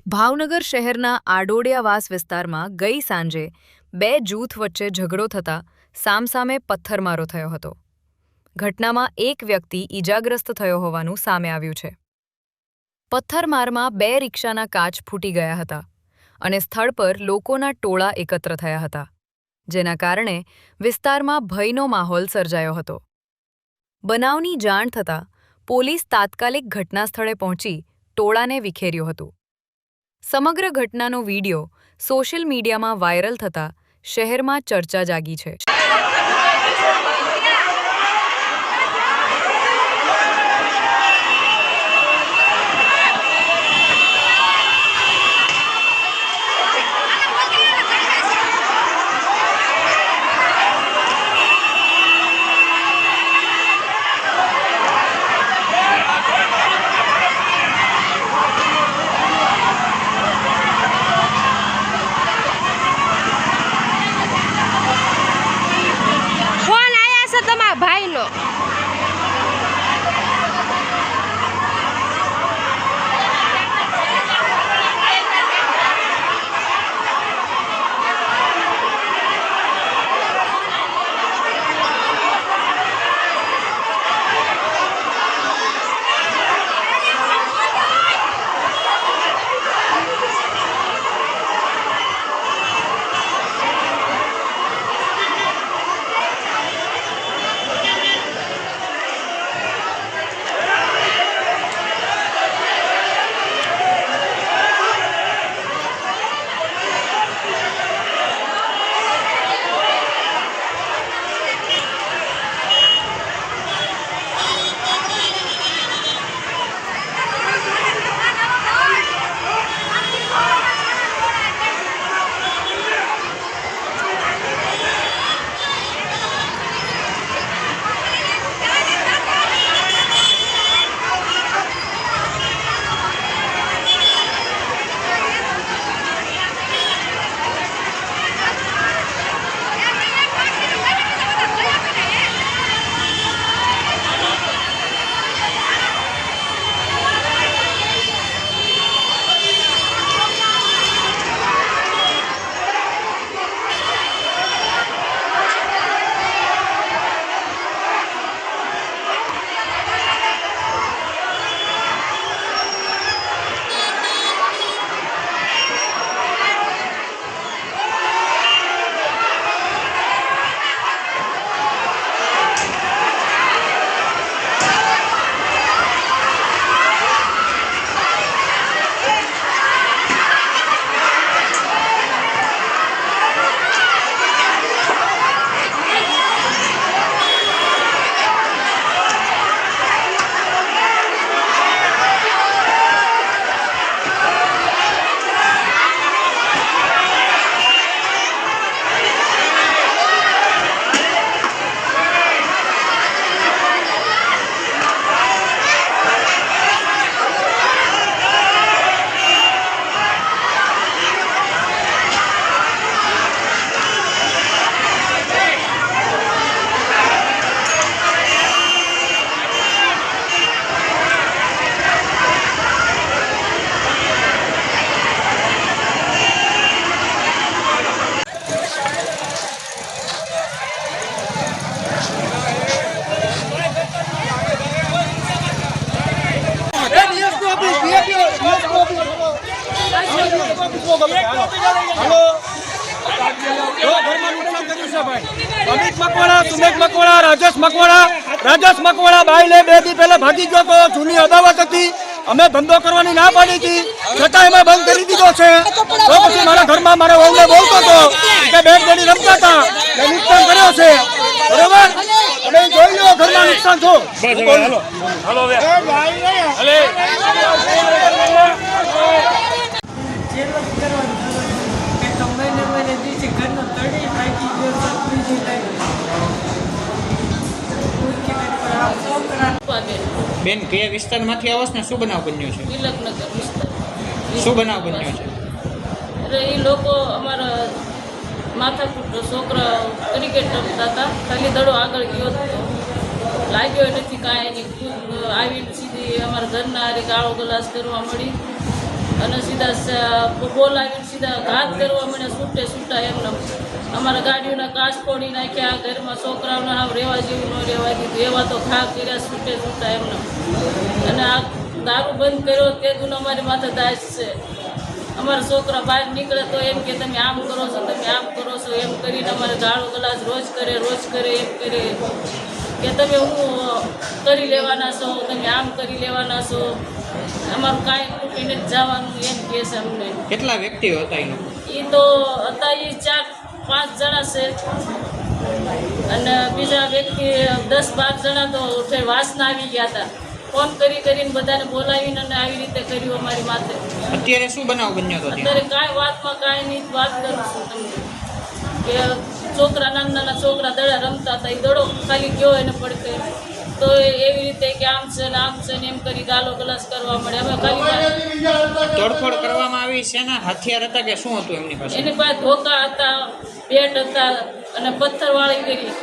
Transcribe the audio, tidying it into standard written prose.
ભાવનગર શહેરના આડોડિયાવાસ વિસ્તારમાં ગઈ સાંજે બે જૂથ વચ્ચે ઝઘડો થતા સામસામે પથ્થરમારો થયો હતો. ઘટનામાં એક વ્યક્તિ ઈજાગ્રસ્ત થયો હોવાનું સામે આવ્યું છે. પથ્થરમારમાં બે રિક્ષાના કાચ ફૂટી ગયા હતા અને સ્થળ પર લોકોના ટોળા એકત્ર થયા હતા, જેના કારણે વિસ્તારમાં ભયનો માહોલ સર્જાયો હતો. બનાવની જાણ થતાં પોલીસ તાત્કાલિક ઘટનાસ્થળે પહોંચી ટોળાને વિખેર્યું હતું. સમગ્ર ઘટનાનો વિડીયો સોશિયલ મીડિયામાં વાયરલ થતાં શહેરમાં ચર્ચા જાગી છે. ભાઈનો અમિત મકવાણા, સુમેશ મકવાણા, રાજેશ મકવાણા ભાઈ લે 2 દી પહેલા ભાગી ગયો તો. જૂની અદાવત હતી, અમે ધંધો કરવાની ના પાડી હતી, છતાં એમાં બંધ કરી દીધો છે. તો પછી મારા ઘરમાં મારા વહુને બોલતો હતો કે બેટ ગેડી રમતા હતા, મેં નુકસાન કર્યો છે. બરોબર, અને જોઈ લો ઘરમાં નુકસાન છો. બેન, કયા વિસ્તારમાંથી આવો ને શું બનાવ બન્યો છે? તિલકનગર વિસ્તાર. શું બનાવ બન્યો છે? અરે એ લોકો અમારા માથાકૂટ છોકરા ક્રિકેટ રમતા હતા, ખાલી દડો આગળ ગયો હતો, લાગ્યો નથી કાંઈ નહીં, આવીને સીધી અમારા ઘરના હારે ગાળો ગલાસ કરવા મળી અને સીધા બોલાવીને સીધા ઘાત કરવા મને છૂટા એમને અમારા ગાડીઓના કાચ ફોડી નાખ્યા, ઘરમાં છોકરાઓને આવ રહેવા જેવું ન રહેવા દીધું, એવા તો ઘા કર્યા છૂટા એમને. અને આ દારૂ બંધ કર્યો તે દુન અમારી માથે દાસ છે. અમારા છોકરા બહાર નીકળે તો એમ કે તમે આમ કરો છો, તમે આમ કરો છો, એમ કરીને અમારે ગાળો ગલાસ રોજ કરે એમ કરે કે તમે હું કરી લેવાના છો, તમે આમ કરી લેવાના છો, અમારું કાંઈ તૂટીને જ જવાનું એમ કહે છે અમને. કેટલા વ્યક્તિઓ હતા એ લોકો? એ તો હતા એ 4-5 જણા છે અને બીજા વ્યક્તિ 10-12 જણા તો વાસના આવી ગયા હતા. ફોન કરીને બધાને બોલાવીને અને આવી રીતે કર્યું અમારી માથે. અત્યારે શું બનાવ બન્યો હતો ત્યાં? અત્યારે કાંઈ વાતમાં કાંઈ નહીં વાત કરું છું તમને કે છોકરા નાના છોકરા દડા રમતા હતા, એ દડો ખાલી ગયો એને પડકે તો એવી રીતે કે આમ છે ને એમ કરી ગાલો ગલાસ કરવા મળે. અમે ખાલી તોડફોડ કરવામાં આવી છે ને હથિયાર હતા કે શું હતું એમની પાસે? એની પાસે ધોકા હતા, બેટ હતા અને પથ્થરવાળી કરી